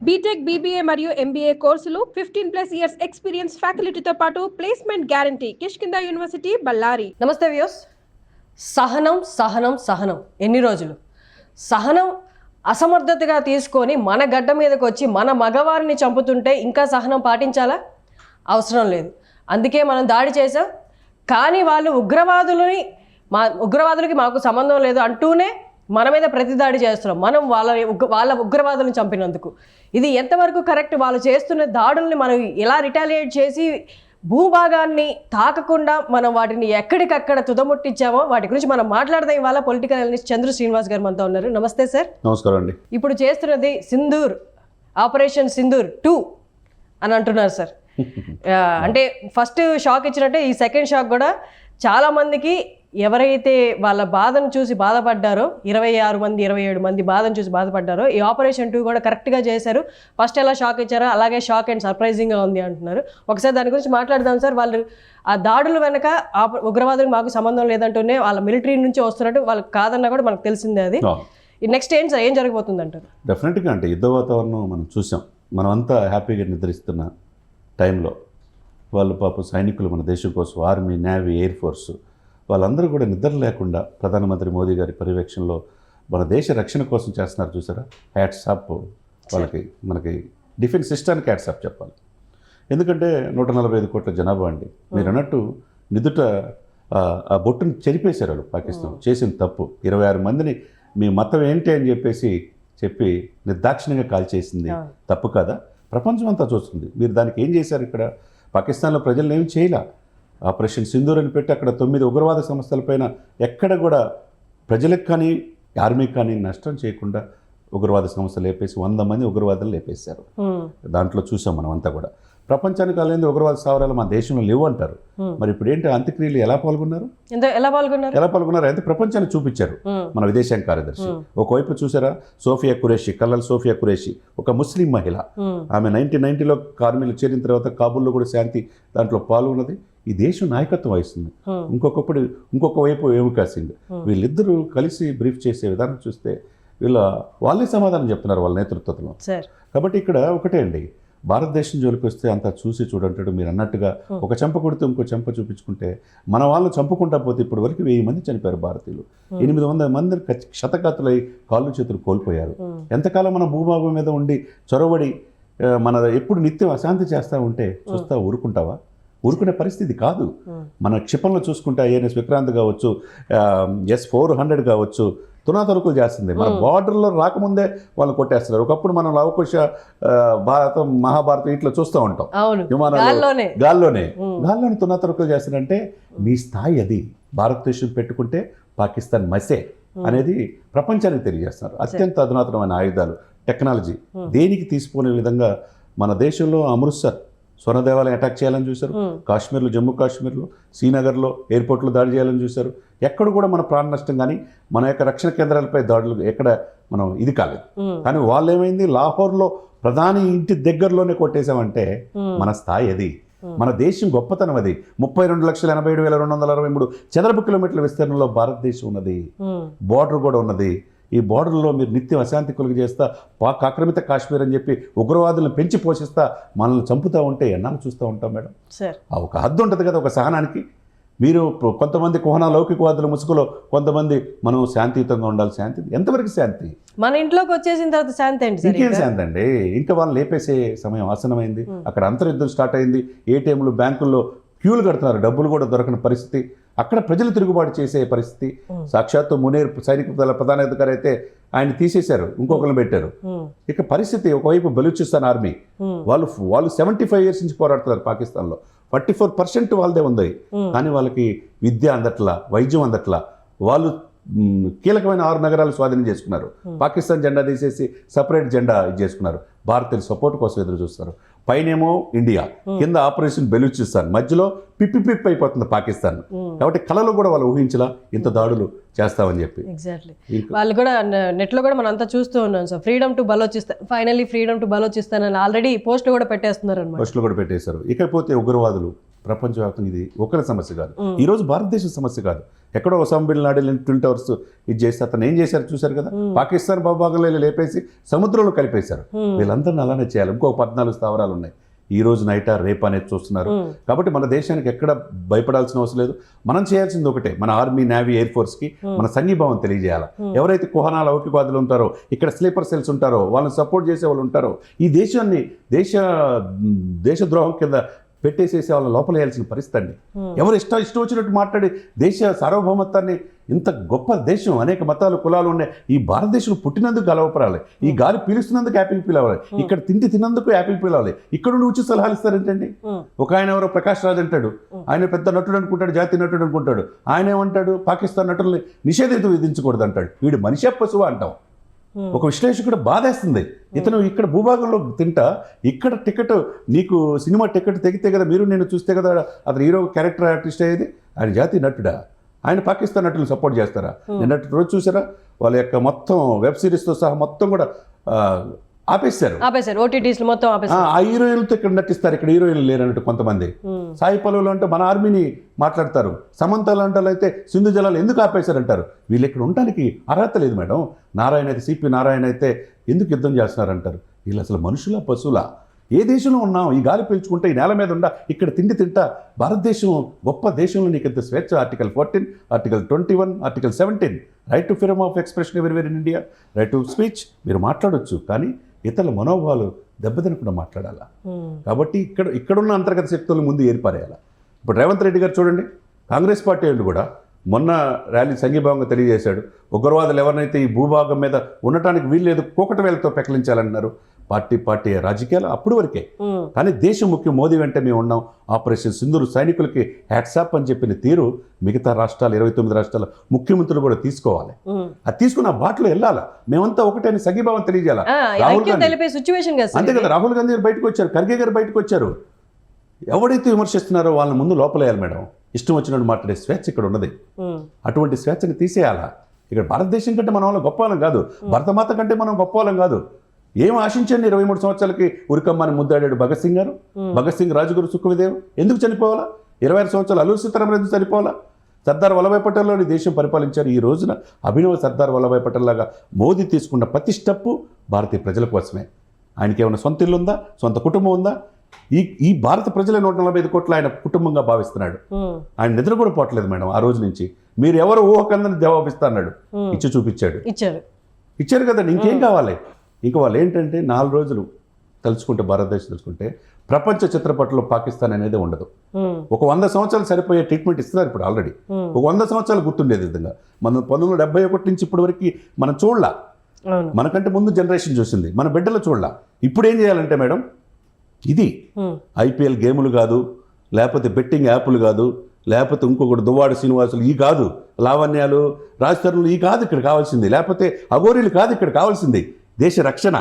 BTech, BBA మరియు MBA కోర్సులు 15+ years experience ఫ్యాకల్టీతో పాటు placement guarantee. Kishkinda university, Ballari. నమస్తే వ్యూస్. సహనం సహనం సహనం. ఎన్ని రోజులు సహనం అసమర్థతగా తీసుకొని మన గడ్డ మీదకి వచ్చి మన మగవారిని చంపుతుంటే ఇంకా సహనం పాటించాలా? అవసరం లేదు. అందుకే మనం దాడి చేసాం. కానీ వాళ్ళు ఉగ్రవాదులకి మాకు సంబంధం లేదు అంటూనే మన మీద ప్రతిదాడి చేస్తున్నాం. మనం వాళ్ళ ఉగ్రవాదులను చంపినందుకు ఇది ఎంతవరకు కరెక్ట్? వాళ్ళు చేస్తున్న దాడుల్ని మనం ఎలా రిటాలియేట్ చేసి భూభాగాన్ని తాకకుండా మనం వాటిని ఎక్కడికక్కడ తుదముట్టించామో వాటి గురించి మనం మాట్లాడదాం. ఇవాళ పొలిటికల్ అనలిస్ట్ చంద్ర శ్రీనివాస్ గారు మనతో ఉన్నారు. నమస్తే సార్. నమస్కారం అండి. ఇప్పుడు చేస్తున్నది సింధూర్, ఆపరేషన్ సింధూర్ 2 అని అంటున్నారు సార్. అంటే ఫస్ట్ షాక్ ఇచ్చినట్టే ఈ సెకండ్ షాక్ కూడా చాలా మందికి ఎవరైతే వాళ్ళ బాధను చూసి బాధపడ్డారో 26 మంది 27 మంది బాధను చూసి బాధపడ్డారో ఈ ఆపరేషన్ 2 కూడా కరెక్ట్గా చేశారు. ఫస్ట్ ఎలా షాక్ ఇచ్చారో అలాగే షాక్ అండ్ సర్ప్రైజింగ్గా ఉంది అంటున్నారు. ఒకసారి దాని గురించి మాట్లాడదాం సార్. వాళ్ళు ఆ దాడుల వెనక ఉగ్రవాదులకు మాకు సంబంధం లేదంటూనే వాళ్ళ మిలిటరీ నుంచి వస్తున్నట్టు వాళ్ళకి కాదన్నా కూడా మనకు తెలిసిందే. అది నెక్స్ట్ ఏం జరగబోతుంది అంటారు? డెఫినెట్గా అంటే యుద్ధ వాతావరణం మనం చూసాం. మనం అంతా హ్యాపీగా నిద్రిస్తున్న టైంలో వాళ్ళు పాపం సైనికులు మన దేశం కోసం ఆర్మీ, నేవీ, ఎయిర్ ఫోర్సు వాళ్ళందరూ కూడా నిద్ర లేకుండా ప్రధానమంత్రి మోదీ గారి పర్యవేక్షణలో మన దేశ రక్షణ కోసం చేస్తున్నారు. చూసారా? హ్యాట్సాప్ వాళ్ళకి, మనకి డిఫెన్స్ సిస్టానికి హ్యాట్సాప్ చెప్పాలి. ఎందుకంటే 145 కోట్ల జనాభా అండి. మీరు అన్నట్టు నిదుట ఆ బొట్టును చెరిపేశారు వాళ్ళు. పాకిస్తాన్ చేసిన తప్పు 26 మందిని మీ మతం ఏంటి అని చెప్పి నిర్దాక్షిణ్యంగా కాల్చేసింది తప్పు కాదా? ప్రపంచం అంతా చూస్తుంది. మీరు దానికి ఏం చేశారు? ఇక్కడ పాకిస్తాన్లో ప్రజలను ఏమి చేయలే. ఆపరేషన్ సింధూర్ అని పెట్టి అక్కడ 9 ఉగ్రవాద సంస్థలపైన ఎక్కడ కూడా ప్రజలకు కానీ ఆర్మీకి కానీ నష్టం చేయకుండా ఉగ్రవాద సంస్థలు లేపేసి 100 మంది ఉగ్రవాదులు లేపేశారు. దాంట్లో చూసాం మనం అంతా కూడా. ప్రపంచానికి అలాంటి ఉగ్రవాద స్థావరాలు మన దేశంలో లేవు అంటారు. మరి ఇప్పుడు ఏంటి అంత్యక్రియలు ఎలా పాల్గొన్నారు? అయితే ప్రపంచాన్ని చూపించారు మన విదేశాంగ కార్యదర్శి. ఒకవైపు చూసారా, కల్లల్ సోఫియా ఖురేషి ఒక ముస్లిం మహిళ. ఆమె 1990లో కార్మికులు చేరిన తర్వాత కాబూల్లో కూడా శాంతి దాంట్లో పాల్గొన్నది. ఈ దేశం నాయకత్వం వహిస్తుంది. ఇంకొక వైపు ఏముకా సింగ్. వీళ్ళిద్దరూ కలిసి బ్రీఫ్ చేసే విధానం చూస్తే వాళ్ళే సమాధానం చెప్తున్నారు వాళ్ళ నేతృత్వంలో. కాబట్టి ఇక్కడ ఒకటే అండి, భారతదేశం జోలికి వస్తే అంతా చూసి చూడంటాడు. మీరు అన్నట్టుగా ఒక చెంప కొడితే ఇంకో చెంప చూపించుకుంటే మన వాళ్ళు చంపుకుంటా పోతే ఇప్పటి వరకు 1000 మంది చనిపోయారు భారతీయులు. 800 మంది క్షతగాతులై కాళ్ళు చేతులు కోల్పోయారు. ఎంతకాలం మన భూభాగం మీద ఉండి చొరబడి మన ఎప్పుడు నిత్యం అశాంతి చేస్తూ ఉంటే చూస్తా ఊరుకుంటావా? ఊరుకునే పరిస్థితి కాదు. మన క్షిపణిలో చూసుకుంటే ఐఎన్ఎస్ విక్రాంత్ కావచ్చు, S-400 కావచ్చు, తునాతరుకులు చేస్తుంది. మన బార్డర్లో రాకముందే వాళ్ళు కొట్టేస్తున్నారు. ఒకప్పుడు మనం లవకుశ భారతం, మహాభారతం ఇట్లా చూస్తూ ఉంటాం. గాల్లోనే తునాతరుకులు చేస్తున్నారంటే మీ స్థాయి అది. భారతదేశం పెట్టుకుంటే పాకిస్తాన్ మసే అనేది ప్రపంచానికి తెలియజేస్తున్నారు. అత్యంత అధునాతనమైన ఆయుధాలు, టెక్నాలజీ దేనికి తీసుకునే విధంగా మన దేశంలో అమృత్సర్ స్వర్ణ దేవాలయం అటాక్ చేయాలని చూశారు. కాశ్మీర్లో, జమ్మూ కాశ్మీర్లో, శ్రీనగర్లో ఎయిర్పోర్ట్లో దాడి చేయాలని చూశారు. ఎక్కడ కూడా మన ప్రాణ నష్టం కానీ మన యొక్క రక్షణ కేంద్రాలపై దాడులు ఎక్కడ మనం ఇది కాలేదు. కానీ వాళ్ళు ఏమైంది, లాహోర్లో ప్రధాని ఇంటి దగ్గరలోనే కొట్టేశామంటే మన స్థాయి అది. మన దేశం గొప్పతనం అది. 32,87,263 చదరపు కిలోమీటర్ల విస్తీర్ణంలో భారతదేశం ఉన్నది. బోర్డర్ కూడా ఉన్నది. ఈ బోర్డర్లో మీరు నిత్యం అశాంతి కొలుగు చేస్తా, పాక్ ఆక్రమిత కాశ్మీర్ అని చెప్పి ఉగ్రవాదులను పెంచి పోషిస్తా మనల్ని చంపుతూ ఉంటే ఎన్నాళ్ళు చూస్తూ ఉంటాం మేడం? ఒక హద్దు ఉంటుంది కదా ఒక సహనానికి. మీరు కొంతమంది కుహనా లౌకికవాదుల ముసుగులో కొంతమంది మనం శాంతియుతంగా ఉండాలి. శాంతి ఎంతవరకు శాంతి? మన ఇంట్లోకి వచ్చేసిన తర్వాత శాంతి ఏంటి? ఇంకేం శాంతి అండి? ఇంకా వాళ్ళని లేపేసే సమయం ఆసనమైంది. అక్కడ అంతర్యుద్ధం స్టార్ట్ అయింది. ఏటీఎంలు, బ్యాంకుల్లో క్యూలు కడుతున్నారు. డబ్బులు కూడా దొరకని పరిస్థితి. అక్కడ ప్రజలు తిరుగుబాటు చేసే పరిస్థితి. సాక్షాత్తు మునేర్ సైనిక దళ ప్రధానాధికారి అయితే ఆయన తీసేశారు, ఇంకొకరిని పెట్టారు. ఇక పరిస్థితి ఒకవైపు బలూచిస్తాన్ ఆర్మీ వాళ్ళు 75 years నుంచి పోరాడుతున్నారు పాకిస్తాన్లో. 44% వాళ్ళదే ఉంది. కానీ వాళ్ళకి విద్య అందట్లా, వైద్యం అందట్లా. వాళ్ళు కీలకమైన 6 నగరాలు స్వాధీనం చేసుకున్నారు. పాకిస్తాన్ జెండా తీసేసి సపరేట్ జెండా చేసుకున్నారు. భారతీయుల సపోర్ట్ కోసం ఎదురు చూస్తారు. పైనేమో ఇండియా, కింద ఆపరేషన్ బెలూచిస్తాన్, మధ్యలో పిప్పి అయిపోతుంది పాకిస్తాన్. కాబట్టి కళలో కూడా వాళ్ళు ఊహించలా ఇంత దాడులు చేస్తామని చెప్పి. ఎగ్జాక్ట్లీ. వాళ్ళు కూడా నెట్లో కూడా మనం అంతా చూస్తూ ఉన్నాం sir. Freedom to Balochistan, finally freedom to Balochistan అని ఆల్రెడీ పోస్టులు కూడా పెట్టేస్తున్నారు. పోస్టులు కూడా పెట్టేశారు. ఇకపోతే ఉగ్రవాదులు ప్రపంచవ్యాప్తంగా ఇది ఒకరి సమస్య కాదు, ఈరోజు భారతదేశం సమస్య కాదు. ఎక్కడో Osama bin Laden twin towers ఇది చేస్తే అతను ఏం చేశారు చూశారు కదా, పాకిస్తాన్ భూభాగంలో లేపేసి సముద్రంలో కలిపేశారు. వీళ్ళందరినీ అలానే చేయాలి. ఇంకో 14 స్థావరాలు ఉన్నాయి, ఈ రోజు నైటా రేపు అనేది చూస్తున్నారు. కాబట్టి మన దేశానికి ఎక్కడ భయపడాల్సిన అవసరం లేదు. మనం చేయాల్సింది ఒకటే, మన ఆర్మీ, నేవీ, ఎయిర్ ఫోర్స్కి మన సంఘీభావం తెలియజేయాలి. ఎవరైతే కుహనాల లౌకికవాదులు ఉంటారో, ఇక్కడ స్లీపర్ సెల్స్ ఉంటారో, వాళ్ళని సపోర్ట్ చేసే వాళ్ళు ఉంటారో, ఈ దేశాన్ని దేశద్రోహం కింద పెట్టేసేసి వాళ్ళని లోపలేయాల్సిన పరిస్థితి అండి. ఎవరు ఇష్టం వచ్చినట్టు మాట్లాడి దేశ సార్వభౌమత్వాన్ని, ఇంత గొప్ప దేశం, అనేక మతాలు కులాలు ఉన్నాయి, ఈ భారతదేశం పుట్టినందుకు గలవపరాలి, ఈ గాలి పీలుస్తున్నందుకు హ్యాపీ ఫీల్ అవ్వాలి, ఇక్కడ తిన్నందుకు హ్యాపీ ఫీల్ అవ్వాలి. ఇక్కడ నుండి ఉచిత సలహాలు ఇస్తారేంటండి? ఒక ఆయన ఎవరో ప్రకాష్ రాజ్ అంటాడు, ఆయన పెద్ద నటుడు అనుకుంటాడు, జాతీయ నటుడు అనుకుంటాడు. ఆయన ఏమంటాడు, పాకిస్తాన్ నటుల్ని నిషేధించ విధించకూడదు అంటాడు. వీడు మనిషి పశువు అంటాం. ఒక విశ్లేషకుడు బాధేస్తుంది. ఇతను ఇక్కడ భూభాగంలో తింటా, ఇక్కడ టికెట్ నీకు సినిమా టికెట్ తెగితే కదా మీరు నేను చూస్తే కదా అతను హీరో క్యారెక్టర్ ఆర్టిస్ట్ అయ్యేది. ఆయన జాతీయ నటుడా? ఆయన పాకిస్తాన్ నటులను సపోర్ట్ చేస్తారా? నిన్నటి రోజు చూసారా, వాళ్ళ యొక్క మొత్తం వెబ్ సిరీస్తో సహా మొత్తం కూడా ఆపేశారు. ఓటీటీస్ మొత్తం ఆపేశారు. ఆ హీరోయిన్లతో ఇక్కడ నటిస్తారు, ఇక్కడ హీరోయిన్లు లేరన్నట్టు కొంతమంది. సాయి పల్లవులు అంటే మన ఆర్మీని మాట్లాడతారు, సమంత లాంటి అయితే సింధు జలాలు ఎందుకు ఆపేశారంటారు. వీళ్ళు ఇక్కడ ఉండడానికి అర్హత లేదు మేడం. నారాయణ అయితే, సిపి నారాయణ అయితే ఎందుకు యుద్ధం చేస్తున్నారంటారు. వీళ్ళు అసలు మనుషులా పశువులా? ఏ దేశంలో ఉన్నాం? ఈ గాలి పీల్చుకుంటే, ఈ నేల మీద ఉండా, ఇక్కడ తింటా భారతదేశం గొప్ప దేశంలో నీకు ఇంత స్వేచ్ఛ. Article 14, article 21, article 17, right to freedom of expression everywhere in India, right to speech. మీరు మాట్లాడొచ్చు, కానీ ఇతరుల మనోభావాలు దెబ్బతినకుండా మాట్లాడాలా. కాబట్టి ఇక్కడున్న అంతర్గత శక్తుల ముందు ఏర్పారేయాలి. ఇప్పుడు రేవంత్ రెడ్డి గారు చూడండి, కాంగ్రెస్ పార్టీ వాళ్ళు కూడా మొన్న ర్యాలీ సంఘీభావంగా తెలియజేశాడు. ఉగ్రవాదులు ఎవరినైతే ఈ భూభాగం మీద ఉండటానికి వీల్లేదు, కూకట వేలతో పెకలించాలన్నారు. పార్టీ రాజకీయాలు అప్పుడు వరకే, కానీ దేశం ముఖ్యం. మోదీ వెంట మేము ఉన్నాం. ఆపరేషన్ సింధూర్ సైనికులకి హ్యాట్సాప్ అని చెప్పిన తీరు మిగతా రాష్ట్రాలు, 29 రాష్ట్రాల ముఖ్యమంత్రులు కూడా తీసుకోవాలి. అది తీసుకుని ఆ బాటలో వెళ్ళాలా. మేమంతా ఒకటే సంఘీభావం తెలియజేయాలి. అంతే కదా, రాహుల్ గాంధీ గారు బయటకు వచ్చారు, ఖర్గే గారు బయటకు వచ్చారు. ఎవడైతే విమర్శిస్తున్నారో వాళ్ళని ముందు లోపలేయాలి మేడం. ఇష్టం వచ్చినట్టు మాట్లాడే స్వేచ్ఛ ఇక్కడ ఉన్నది. అటువంటి స్వేచ్ఛని తీసేయాలా. ఇక్కడ భారతదేశం కంటే మన వాళ్ళం గొప్ప వాళ్ళం కాదు, భరతమాత కంటే మనం గొప్ప వాళ్ళం కాదు. ఏం ఆశించండి, 23 సంవత్సరాలకి ఉరికమ్మని ముద్దాడాడు భగత్ సింగ్ గారు, భగత్ సింగ్, రాజగురు సుఖ్దేవ్ ఎందుకు చనిపోవాలా? 26 సంవత్సరాలు అల్లూరి సీతారామరాజు ఎందుకు చనిపోవాలా? సర్దార్ వల్లభాయ్ పటేల్లోని దేశం పరిపాలించారు. ఈ రోజున అభినవ సర్దార్ వల్లభాయ్ పటేల్ లాగా మోదీ తీసుకున్న ప్రతి స్టెప్పు భారతీయ ప్రజల కోసమే. ఆయనకి ఏమైనా సొంత ఇల్లు ఉందా, సొంత కుటుంబం ఉందా? ఈ భారత ప్రజల 145 కోట్ల ఆయన కుటుంబంగా భావిస్తున్నాడు. ఆయన నిద్ర కూడా పోవట్లేదు మేడం. ఆ రోజు నుంచి మీరు ఎవరు ఊహకందని జవాబిస్తా అన్నాడు, ఇచ్చి చూపించాడు. ఇచ్చారు కదండి, ఇంకేం కావాలి? ఇంకా వాళ్ళు ఏంటంటే 4 రోజులు తలుచుకుంటే, భారతదేశం తలుచుకుంటే ప్రపంచ చిత్రపటంలో పాకిస్తాన్ అనేది ఉండదు. ఒక 100 సంవత్సరాలు సరిపోయే ట్రీట్మెంట్ ఇస్తున్నారు ఇప్పుడు ఆల్రెడీ. ఒక 100 సంవత్సరాలు గుర్తుండేది విధంగా మనం 1971 నుంచి ఇప్పటి వరకు మనం చూడలా. మనకంటే ముందు జనరేషన్ చూసింది, మన బిడ్డలు చూడలా. ఇప్పుడు ఏం చేయాలంటే మేడం, ఇది ఐపీఎల్ గేములు కాదు, లేకపోతే బెట్టింగ్ యాప్లు కాదు, లేకపోతే ఇంకొకటి దువ్వాడు శ్రీనివాసులు ఈ కాదు, లావణ్యాలు, రాజతరులు ఈ కాదు ఇక్కడ కావాల్సింది, లేకపోతే అఘోరీలు కాదు ఇక్కడ కావాల్సింది. దేశ రక్షణ,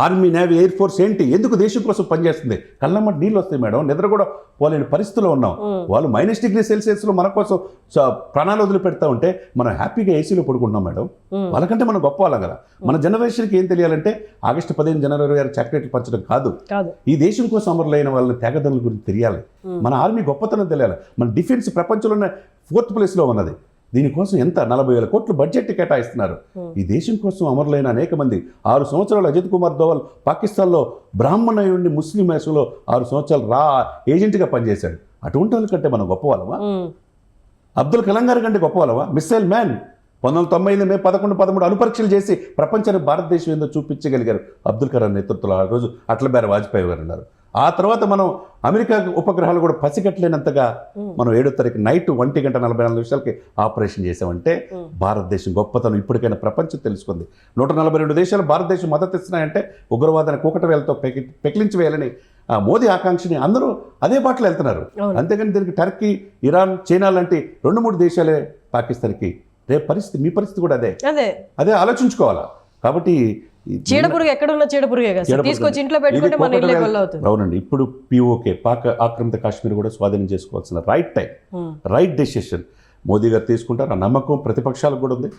ఆర్మీ, నేవీ, ఎయిర్ ఫోర్స్ ఏంటి, ఎందుకు దేశం కోసం పనిచేస్తుంది. కళ్ళమ్మటి నీళ్ళు వస్తాయి మేడం. నిద్ర కూడా పోలేని పరిస్థితిలో ఉన్నాం. వాళ్ళు -°C మన కోసం ప్రాణాలు వదిలిపెడతా ఉంటే మనం హ్యాపీగా ఏసీలో పడుకుంటున్నాం మేడం. వాళ్ళకంటే మనం గొప్ప వాళ్ళం కదా. మన జనరేషన్కి ఏం తెలియాలంటే ఆగస్టు 15 జనవరి 6 చాక్లెట్లు పంచడం కాదు, ఈ దేశం కోసం అమరులైన వాళ్ళని త్యాగదనుల గురించి తెలియాలి. మన ఆర్మీ గొప్పతనం తెలియాలి. మన డిఫెన్స్ ప్రపంచంలోనే 4th ప్లేస్లో ఉన్నది. దీనికోసం ఎంత 40,000 కోట్లు బడ్జెట్ కేటాయిస్తున్నారు. ఈ దేశం కోసం అమరులైన అనేక మంది. 6 సంవత్సరాలు అజిత్ కుమార్ దోవల్ పాకిస్తాన్లో బ్రాహ్మణుడి ముస్లిం వేషంలో 6 సంవత్సరాలు ఏజెంట్గా పనిచేశాడు. అటువంటి వాళ్ళ కంటే మనం గొప్ప వాళ్ళమా? అబ్దుల్ కలాం గారి కంటే గొప్ప వాళ్ళమా? మిస్సైల్ మ్యాన్ 1998 మే 11, 13 అణుపరీక్షలు చేసి ప్రపంచానికి భారతదేశం ఏందో చూపించగలిగారు అబ్దుల్ కలాం నేతృత్వంలో. ఆ రోజు అటల్ బిహారీ వాజ్పేయి గారు ఉన్నారు. ఆ తర్వాత మనం అమెరికా ఉపగ్రహాలు కూడా పసిగట్టలేనంతగా మనం 7వ తారీఖు నైట్ 1:44 ఆపరేషన్ చేసామంటే భారతదేశం గొప్పతనం ఇప్పటికైనా ప్రపంచం తెలుసుకుంది. 142 దేశాలు భారతదేశం మద్దతు ఇస్తున్నాయంటే ఉగ్రవాదాన్ని కూకట వేలతో పెకిలించి వేయాలని మోదీ ఆకాంక్షని అందరూ అదే బాటలో వెళ్తున్నారు. అంతేగాని దీనికి టర్కీ, ఇరాన్, చైనా లాంటి 2-3 దేశాలే పాకిస్తాన్కి. రేపు పరిస్థితి, మీ పరిస్థితి కూడా అదే ఆలోచించుకోవాలా. కాబట్టి చీడపురుగు ఎక్కడున్న చీడపురుగే తీసుకొచ్చి ఇంట్లో పెట్టుకుంటే మన ఇల్లే కొల్లవుతుంది. అవునండి. ఇప్పుడు POK, పాక్ ఆక్రమిత కాశ్మీర్ కూడా స్వాధీనం చేసుకోవాల్సిన right time, right decision Modi గారు తీసుకుంటారు. ఆ నమ్మకం ప్రతిపక్షాలకు కూడా ఉంది.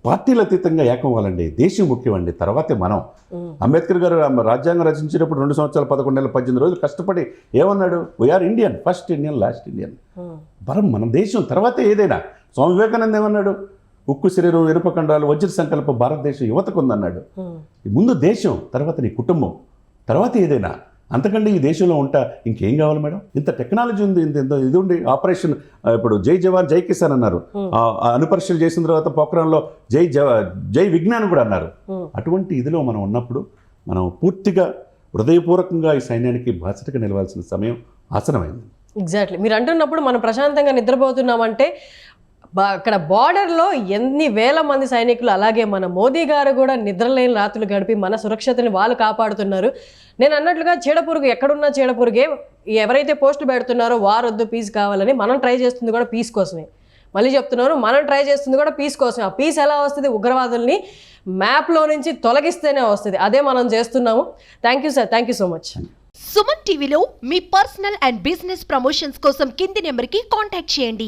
పార్టీలు అతీతంగా ఏకం అవ్వాలండి. దేశం ముఖ్యమండి, తర్వాతే మనం. అంబేద్కర్ గారు రాజ్యాంగం రచించినప్పుడు 2 సంవత్సరాలు 11 నెలలు 18 రోజులు కష్టపడి ఏమన్నాడు? We're Indian, first Indian, last Indian. మన దేశం తర్వాతే ఏదైనా. స్వామి వివేకానంద ఏమన్నాడు? ఉక్కు శరీరం, ఇనుప కండాలు, వజ్ర సంకల్ప భారతదేశం యువతకు ఉందన్నాడు. ముందు దేశం, తర్వాత నీ కుటుంబం, తర్వాత ఏదైనా. అంతకంటే ఈ దేశంలో ఉంటా ఇంకేం కావాలి మేడం? ఇంత టెక్నాలజీ ఉంది, ఇంత ఇది ఉండి ఆపరేషన్, ఇప్పుడు జై జవాన్ జై కిసాన్ అన్నారు. అణుపరీక్షలు చేసిన తర్వాత పోఖ్రాన్లో జై విజ్ఞాన్ కూడా అన్నారు. అటువంటి ఇదిలో మనం ఉన్నప్పుడు మనం పూర్తిగా హృదయపూర్వకంగా ఈ సైన్యానికి బాధ్యతగా నిలవాల్సిన సమయం ఆసనమైంది. ఎగ్జాక్ట్లీ. మీరు అంటున్నప్పుడు మనం ప్రశాంతంగా నిద్రపోతున్నామంటే అక్కడ బార్డర్లో ఎన్ని వేల మంది సైనికులు, అలాగే మన మోదీ గారు కూడా నిద్రలేని రాత్రులు గడిపి మన సురక్షతని వాళ్ళు కాపాడుతున్నారు. నేను అన్నట్లుగా చీడపురుగు ఎక్కడున్నా చీడపురుగే. ఎవరైతే పోస్టులు పెడుతున్నారో వారొద్దు పీస్ కావాలని, మనం ట్రై చేస్తుంది కూడా పీస్ కోసమే. మళ్ళీ చెప్తున్నారు, మనం ట్రై చేస్తుంది కూడా పీస్ కోసమే. ఆ పీస్ ఎలా వస్తుంది? ఉగ్రవాదుల్ని మ్యాప్లో నుంచి తొలగిస్తేనే వస్తుంది. అదే మనం చేస్తున్నాము. Thank you sir, thank you so much. Suman టీవీలో మీ పర్సనల్ అండ్ బిజినెస్ ప్రమోషన్స్ కోసం కింది నెంబర్కి కాంటాక్ట్ చేయండి.